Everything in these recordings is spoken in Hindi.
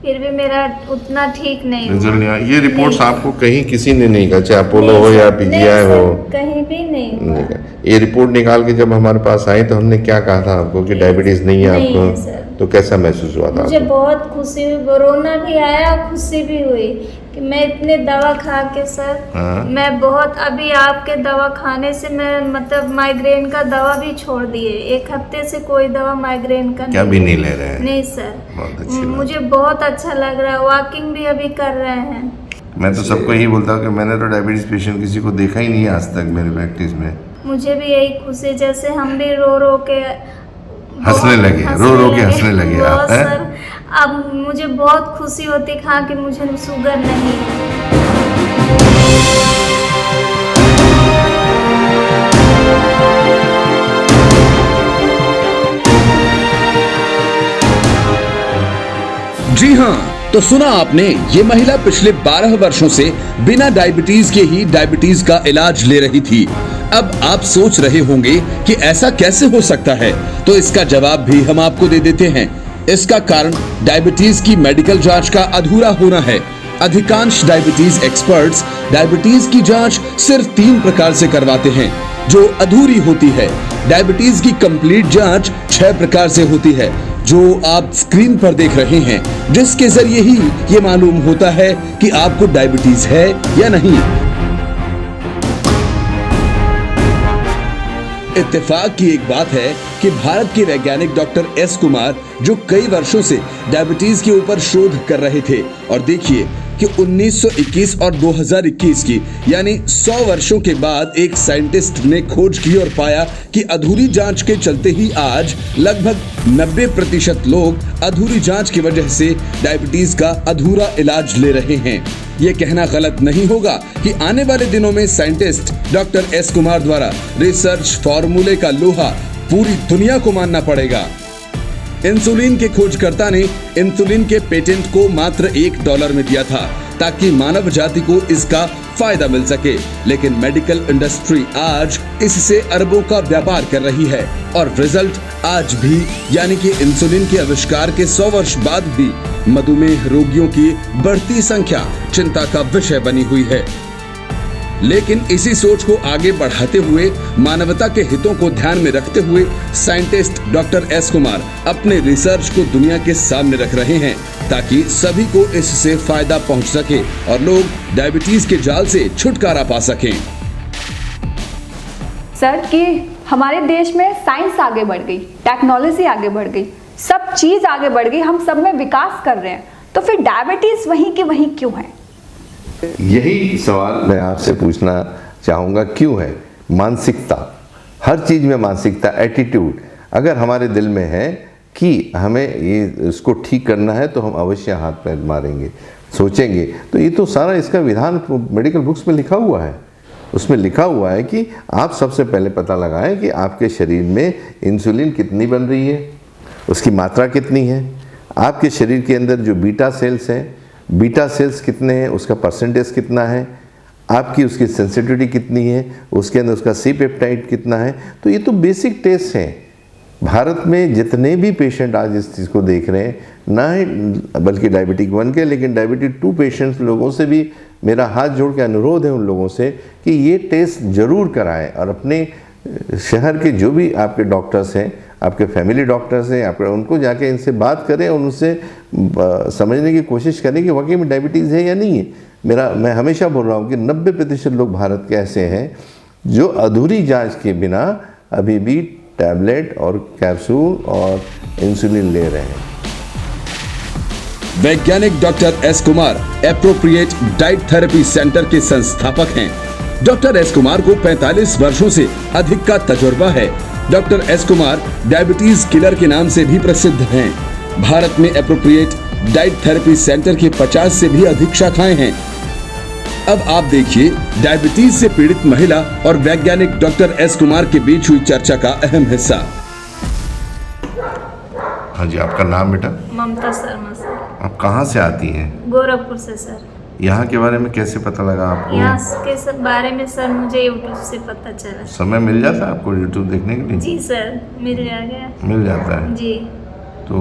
फिर भी मेरा उतना ठीक नहीं हुआ। रिजल्ट नहीं आया। ये रिपोर्ट्स आपको कहीं किसी ने नहीं कहा, चाहे अपोलो नहीं हो सर, या नहीं पीजीआई सर, हो? कहीं भी नहीं हुआ। नहीं कहा। ये रिपोर्ट निकाल के जब हमारे पास आई तो हमने क्या कहा था आपको कि डायबिटीज नहीं है नहीं है आपको? सर। तो कैसा महसूस हुआ था मुझे आपको? बहुत खुशी हुई, कोरोना भी आया, खुशी भी हुई कि मैं इतने दवा खा के सर, हाँ। मैं बहुत अभी आपके दवा खाने से मैं मतलब माइग्रेन का दवा भी छोड़ दिए। 1 हफ्ते से कोई दवा माइग्रेन का क्या भी नहीं ले रहे हैं? नहीं सर। बहुत अच्छी बात। मुझे बहुत अच्छा लग रहा है, वॉकिंग भी अभी कर रहे हैं। मैं तो सबको यही बोलता हूँ कि मैंने तो डायबिटीज पेशेंट किसी को देखा ही नहीं है आज तक मेरे प्रैक्टिस में। मुझे भी यही खुशी, जैसे हम भी रो रो के हंसने लगे, रो रो के हंसने लगे आप, बहुत हैं? सर, अब मुझे बहुत खुशी होती हाँ कि मुझे शुगर नहीं है। जी हाँ, तो सुना आपने, ये महिला पिछले 12 वर्षों से बिना डायबिटीज के ही डायबिटीज का इलाज ले रही थी। अब आप सोच रहे होंगे कि ऐसा कैसे हो सकता है, तो इसका जवाब भी हम आपको दे देते हैं। इसका कारण डायबिटीज की मेडिकल जांच का अधूरा होना है। अधिकांश डायबिटीज एक्सपर्ट्स डायबिटीज की जांच सिर्फ 3 प्रकार से करवाते हैं, जो अधूरी होती है। डायबिटीज की कंप्लीट जांच 6 प्रकार से होती है, जो आप स्क्रीन पर देख रहे हैं, जिसके जरिए ही ये मालूम होता है कि आपको डायबिटीज है या नहीं। इत्तेफाक की एक बात है कि भारत के वैज्ञानिक डॉक्टर एस कुमार, जो कई वर्षों से डायबिटीज के ऊपर शोध कर रहे थे, और देखिए कि 1921 और 2021 की यानी 100 वर्षों के बाद एक साइंटिस्ट ने खोज की और पाया कि अधूरी जांच के चलते ही आज लगभग 90% लोग अधूरी जांच की वजह से डायबिटीज का अधूरा इलाज ले रहे हैं। ये कहना गलत नहीं होगा कि आने वाले दिनों में साइंटिस्ट डॉक्टर एस कुमार द्वारा रिसर्च फॉर्मूले का लोहा पूरी दुनिया को मानना पड़ेगा। इंसुलिन के खोजकर्ता ने इंसुलिन के पेटेंट को मात्र $1 में दिया था ताकि मानव जाति को इसका फायदा मिल सके, लेकिन मेडिकल इंडस्ट्री आज इससे अरबों का व्यापार कर रही है और रिजल्ट आज भी, यानी कि इंसुलिन के आविष्कार के 100 वर्ष बाद भी मधुमेह रोगियों की बढ़ती संख्या चिंता का विषय बनी हुई है। लेकिन इसी सोच को आगे बढ़ाते हुए, मानवता के हितों को ध्यान में रखते हुए साइंटिस्ट डॉक्टर एस कुमार अपने रिसर्च को दुनिया के सामने रख रहे हैं ताकि सभी को इससे फायदा पहुंच सके और लोग डायबिटीज के जाल से छुटकारा पा सकें। सर, कि हमारे देश में साइंस आगे बढ़ गई, टेक्नोलॉजी आगे बढ़ गई, सब चीज आगे बढ़ गई, हम सब में विकास कर रहे हैं, तो फिर डायबिटीज वहीं की वहीं क्यों है? यही सवाल मैं आपसे पूछना चाहूँगा, क्यों है? मानसिकता, हर चीज़ में मानसिकता, एटीट्यूड अगर हमारे दिल में है कि हमें ये इसको ठीक करना है तो हम अवश्य हाथ पैर मारेंगे, सोचेंगे। तो ये तो सारा इसका विधान मेडिकल बुक्स में लिखा हुआ है। उसमें लिखा हुआ है कि आप सबसे पहले पता लगाएं कि आपके शरीर में इंसुलिन कितनी बन रही है, उसकी मात्रा कितनी है, आपके शरीर के अंदर जो बीटा सेल्स हैं, बीटा सेल्स कितने हैं, उसका परसेंटेज कितना है, आपकी उसकी सेंसिटिविटी कितनी है, उसके अंदर उसका सी पेप्टाइड कितना है। तो ये तो बेसिक टेस्ट हैं। भारत में जितने भी पेशेंट आज इस चीज़ को देख रहे हैं, ना ही बल्कि डायबिटिक 1 के, लेकिन डायबिटिक 2 पेशेंट्स लोगों से भी मेरा हाथ जोड़ के अनुरोध है उन लोगों से कि ये टेस्ट ज़रूर कराएं और अपने शहर के जो भी आपके डॉक्टर्स हैं, आपके फैमिली डॉक्टर्स हैं, आप उनको जाके इनसे बात करें और उनसे समझने की कोशिश करें कि वाकई में डायबिटीज़ है या नहीं है। मैं हमेशा बोल रहा हूँ कि 90% लोग भारत के ऐसे हैं जो अधूरी जांच के बिना अभी भी टैबलेट और कैप्सूल और इंसुलिन ले रहे हैं। वैज्ञानिक doctor S Kumar appropriate diet therapy centre के संस्थापक हैं। डॉक्टर एस कुमार को 45 वर्षों से अधिक का तजुर्बा है। Doctor S Kumar diabetes killer के नाम से भी प्रसिद्ध हैं। भारत में एप्रोप्रिएट डाइट थेरेपी सेंटर के 50 से भी अधिक शाखाएं हैं। अब आप देखिए डायबिटीज से पीड़ित महिला और वैज्ञानिक डॉक्टर एस कुमार के बीच हुई चर्चा का अहम हिस्सा। हाँ जी, आपका नाम बेटा? ममता शर्मा सर। आप कहाँ से आती हैं? गोरखपुर से सर। यहाँ के बारे में कैसे पता लगा आपको? यहाँ के बारे में सर मुझे यूट्यूब से पता चला। समय मिल जाता है आपको यूट्यूब देखने के लिए? जी सर, मिल जाएगा। मिल जाता है जी। तो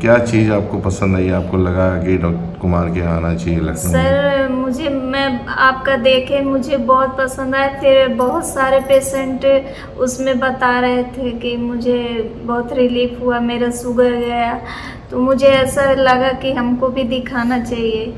क्या चीज़ आपको पसंद आई, आपको लगा कि डॉक्टर कुमार के यहाँ आना चाहिए लखनऊ में? सर मैं आपका देखे मुझे बहुत पसंद आया। फिर बहुत सारे पेशेंट उसमें बता रहे थे कि मुझे बहुत रिलीफ हुआ, मेरा शुगर गया। तो मुझे ऐसा लगा कि हमको भी दिखाना चाहिए।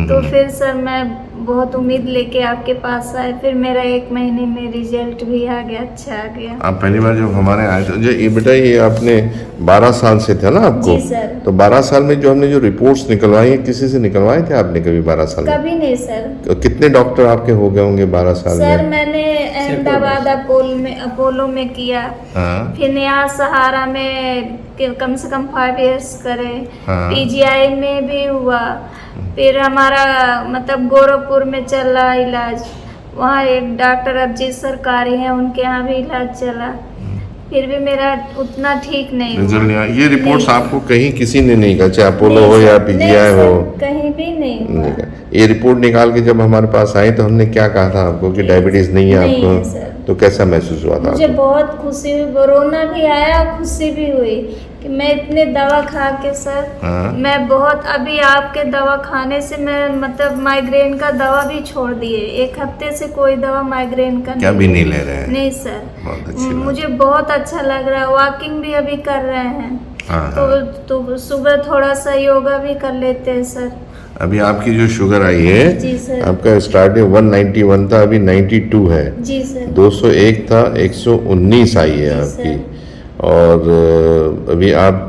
तो फिर सर मैं बहुत उम्मीद लेके आपके पास आए। फिर मेरा 1 महीने में रिजल्ट भी आ गया, अच्छा आ गया। आप पहली बार जब हमारे आए थे, ये बेटा ये आपने 12 साल से थे ना आपको? जी सर। तो 12 साल में जो हमने जो रिपोर्ट्स निकलवाई है, किसी से निकलवाए थे आपने कभी 12 साल में? कभी नहीं सर। तो कितने डॉक्टर आपके हो गए होंगे 12 साल सर में? मैंने अहमदाबाद अपोलो में किया। हाँ। फिर यहाँ सहारा में कम से कम 5 इयर्स करे। हाँ। पीजीआई में भी हुआ। फिर हमारा मतलब गोरखपुर में चला इलाज, वहाँ एक डॉक्टर अभिजीत सरकारी हैं, उनके यहाँ भी इलाज चला। फिर भी मेरा उतना ठीक नहीं रिजल्ट हुआ। नहीं आया। ये रिपोर्ट्स नहीं। आपको कहीं किसी ने नहीं कहा, चाहे अपोलो हो नहीं या सर, पीजीआई नहीं हो? सर, कहीं भी नहीं हुआ। नहीं कहा। ये रिपोर्ट निकाल के जब हमारे पास आई तो हमने क्या कहा था आपको कि डायबिटीज नहीं है नहीं है आपको? सर। तो कैसा महसूस हुआ था मुझे आपको? बहुत खुशी हुई, कोरोना भी आया, खुशी भी हुई कि मैं इतने दवा खा के सर हाँ। मैं बहुत अभी आपके दवा खाने से मैं मतलब माइग्रेन का दवा भी छोड़ दिए। 1 हफ्ते से कोई दवा माइग्रेन का क्या भी नहीं ले रहे हैं? नहीं सर। बहुत अच्छी बात। मुझे बहुत अच्छा लग रहा है। वॉकिंग भी अभी कर रहे हैं। हाँ, तो सुबह थोड़ा सा योगा भी कर लेते हैं सर। अभी आपकी जो शुगर आई है, जी सर। आपका स्टार्टिंग 191 था, अभी 92 है। जी सर। 201 था, 119 आई है जी आपकी। सर। और अभी आप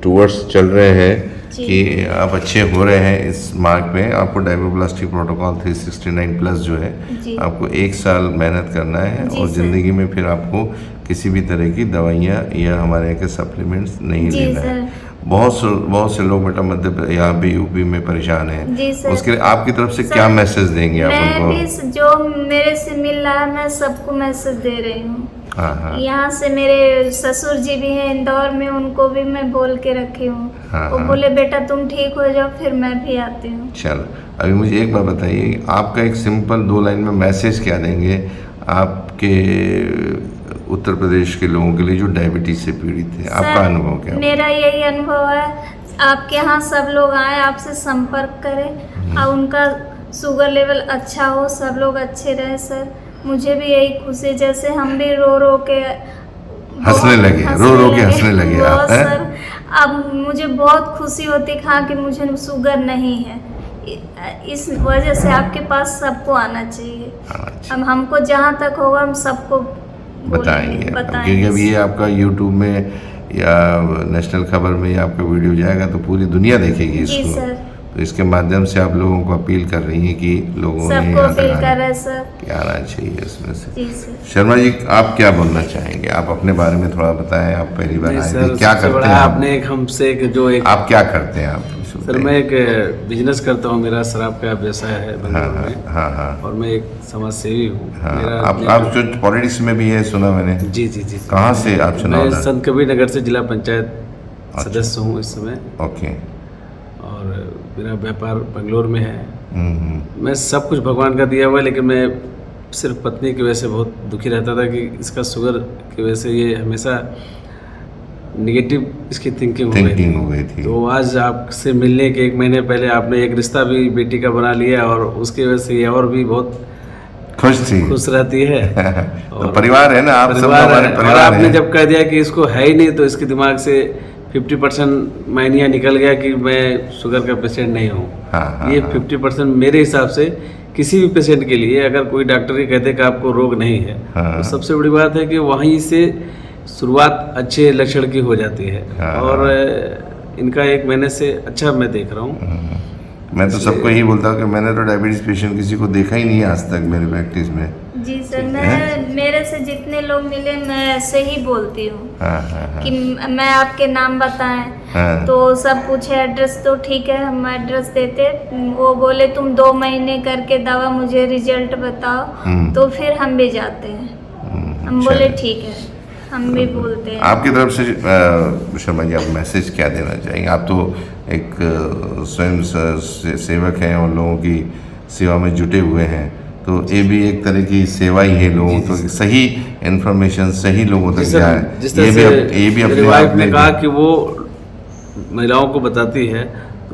टूवर्ड्स चल रहे हैं जी। कि आप अच्छे हो रहे हैं इस मार्क पे। आपको डायबोप्लास्टी प्रोटोकॉल 369 प्लस जो है, जी। आपको 1 साल मेहनत करना है जी और सर। ज़िंदगी में फिर आपको किसी भी तरह की दवाइयाँ या हमारे यहाँ के सप्लीमेंट्स नहीं जी लेना है। सर। बहुत से लोग बेटा मध्य यहाँ भी यूपी में परेशान हैं। जी सर। उसके लिए आपकी तरफ से सर, क्या मैसेज देंगे आप मैं उनको? भी जो मेरे से मिल रहा है मैं सबको मैसेज दे रही हूँ। हाँ हाँ यहाँ से मेरे ससुर जी भी हैं इंदौर में, उनको भी मैं बोल के रखी हूँ। हाँ, वो हाँ। बोले बेटा तुम ठीक हो जाओ फिर मैं भी आती हूँ। चलो, अभी मुझे एक बात बताइए, आपका एक सिंपल 2 लाइन में मैसेज क्या देंगे आपके उत्तर प्रदेश के लोगों के लिए जो डायबिटीज से पीड़ित है? आपका सर, अनुभव क्या? मेरा यही अनुभव है, आपके यहाँ सब लोग आए, आपसे संपर्क करें और उनका शुगर लेवल अच्छा हो, सब लोग अच्छे रहे सर। मुझे भी यही खुशी, जैसे हम भी रो रो के हंसने लगे, रो के हंसने लगे आप, बहुत हैं? सर। अब मुझे बहुत खुशी होती हाँ कि मुझे शुगर नहीं है। इस वजह से आपके पास सबको आना चाहिए। अच्छा, अब हमको जहाँ तक होगा हम सबको बताएंगे क्योंकि बताएंगे। अब ये आपका यूट्यूब में या नेशनल खबर में या आपका वीडियो जाएगा तो पूरी दुनिया देखेगी जी इसको। सर। तो इसके माध्यम से आप लोगों को अपील कर रही हैं कि लोगों ने सबको यहाँ तक अपील कर आना- रहे हैं सर। कि आना चाहिए इसमें से। जी सर। शर्मा जी, आप क्या बोलना चाहेंगे? आप अपने बारे में थोड़ा बताएं। आप पहली बार नहीं आए सर, थे, क्या सबसे करते बड़ा हैं आप? आपने एक हमसे एक जो एक आप क्या करते हैं आप? सर मैं एक बिजनेस करता हूँ, मेरा शराब का व्यवसाय है हाँ बेंगलुरु में, हाँ हाँ और मैं एक समाज सेवी हूँ। हाँ। मेरा आप जो पॉलिटिक्स में भी है सुना मैंने। जी जी जी। कहाँ से आप चुनाव मैं लड़? संत कबीर नगर से जिला पंचायत सदस्य हूँ इस समय, ओके। और मेरा व्यापार बेंगलोर में है। हम्म। मैं सब कुछ भगवान का दिया हुआ है, लेकिन मैं सिर्फ पत्नी की वजह से बहुत दुखी रहता था कि इसका शुगर की वजह से ये हमेशा निगेटिव इसकी थिंकिंग हो गई थी। तो आज आपसे मिलने के 1 महीने पहले आपने एक रिश्ता भी बेटी का बना लिया, और उसकी वजह से ये और भी बहुत खुश थी। खुश रहती है। तो परिवार है ना, आप सब परिवार हमारे है। और परिवार आपने हैं। जब कह दिया कि इसको है ही नहीं, तो इसके दिमाग से 50% मायनिया निकल गया कि मैं शुगर का पेशेंट नहीं हूँ। हाँ, ये हाँ। 50% मेरे हिसाब से किसी भी पेशेंट के लिए, अगर कोई डॉक्टर ये कहते कि आपको रोग नहीं है, हाँ। तो सबसे बड़ी बात है कि वहीं से शुरुआत अच्छे लक्षण की हो जाती है। हाँ। और इनका 1 महीने से अच्छा मैं देख रहा हूँ। मैं तो सबको यही बोलता हूँ कि मैंने तो डायबिटीज पेशेंट किसी को देखा ही नहीं है आज तक मेरे प्रैक्टिस में। जी सर, मैं मेरे से जितने लोग मिले मैं ऐसे ही बोलती हूँ हाँ हाँ हाँ कि मैं आपके नाम बताएं। हाँ। तो सब पूछे एड्रेस, तो ठीक है हम एड्रेस देते। वो बोले तुम 2 महीने करके दवा मुझे रिजल्ट बताओ, तो फिर हम भी जाते हैं। हम बोले ठीक है, हम भी बोलते हैं। आपकी तरफ से शर्मा जी, आप मैसेज क्या देना चाहेंगे? आप तो एक स्वयं सेवक हैं और लोगों की सेवा में जुटे हुए हैं, तो ये भी एक तरह की सेवा ही है लोगों तक, सही इन्फॉर्मेशन सही लोगों तक जाए। जिस तरह से ये भी मेरी अपने वाइफ आप ने में कहा कि वो महिलाओं को बताती है।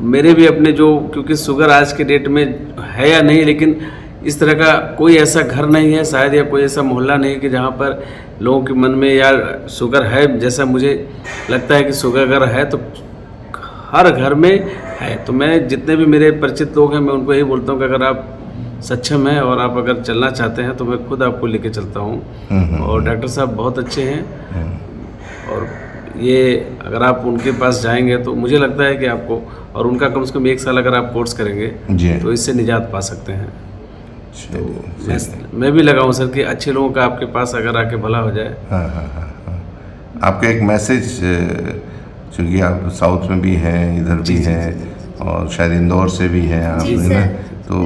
मेरे भी अपने जो, क्योंकि शुगर आज के डेट में है या नहीं, लेकिन इस तरह का कोई ऐसा घर नहीं है शायद, या कोई ऐसा मोहल्ला नहीं है कि जहाँ पर लोगों के मन में या शुगर है, जैसा मुझे लगता है कि शुगर अगर है तो हर घर में है। तो मैं जितने भी मेरे परिचित लोग हैं, मैं उनको यही बोलता हूँ कि अगर आप सक्षम हैं और आप अगर चलना चाहते हैं तो मैं खुद आपको लेके चलता हूँ। और डॉक्टर साहब बहुत अच्छे हैं, और ये अगर आप उनके पास जाएंगे तो मुझे लगता है कि आपको, और उनका कम से कम 1 साल अगर आप कोर्स करेंगे तो इससे निजात पा सकते हैं। तो मैं भी लगा हूँ सर कि अच्छे लोगों का आपके पास अगर आके भला हो जाए। हाँ। आपका एक मैसेज, चूँकि आप साउथ में भी हैं, इधर भी हैं, और शायद इंदौर से भी हैं आप, है ना? तो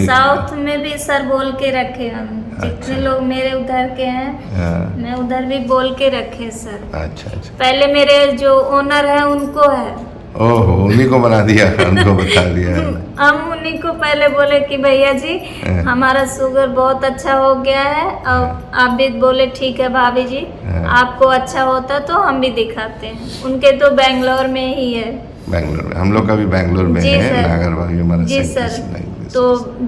साउथ में भी सर बोल के रखे हम, जितने लोग मेरे उधर के हैं मैं उधर भी बोल के रखे सर। अच्छा। पहले मेरे जो ओनर है उनको है, ओहो, उन्हीं को बना दिया, उनको बता दिया। हम उन्हीं को पहले बोले कि भैया जी हमारा शुगर बहुत अच्छा हो गया है, और आप भी बोले ठीक है भाभी जी, आपको अच्छा होता तो हम भी दिखाते हैं। उनके तो बेंगलोर में ही है। बेंगलोर में, हम लोग का भी बेंगलोर में है, नागरबाग हमारा। जी सर। तो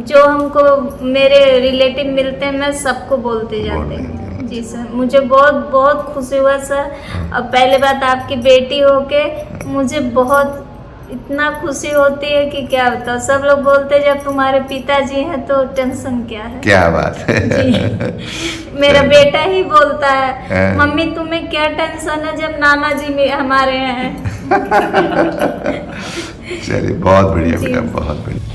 जो हमको मेरे रिलेटिव मिलते हैं मैं सबको बोलते जाते हैं। जी सर, मुझे बहुत बहुत खुशी हुआ सर। और पहले बात आपकी बेटी होके मुझे बहुत इतना खुशी होती है कि क्या बताओ। सब लोग बोलते हैं जब तुम्हारे पिताजी हैं तो टेंशन क्या है। क्या बात है। जी, मेरा बेटा ही बोलता है मम्मी तुम्हें क्या टेंशन है जब नाना जी हमारे हैं। चलिए, बहुत बढ़िया बेटा, बहुत बढ़िया।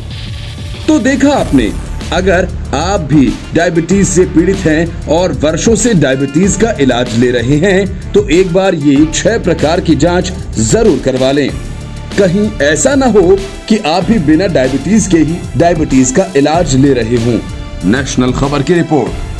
तो देखा आपने, अगर आप भी डायबिटीज से पीड़ित हैं और वर्षों से डायबिटीज का इलाज ले रहे हैं तो एक बार ये 6 प्रकार की जांच जरूर करवा लें। कहीं ऐसा ना हो कि आप भी बिना डायबिटीज के ही डायबिटीज का इलाज ले रहे हों। नेशनल खबर की रिपोर्ट।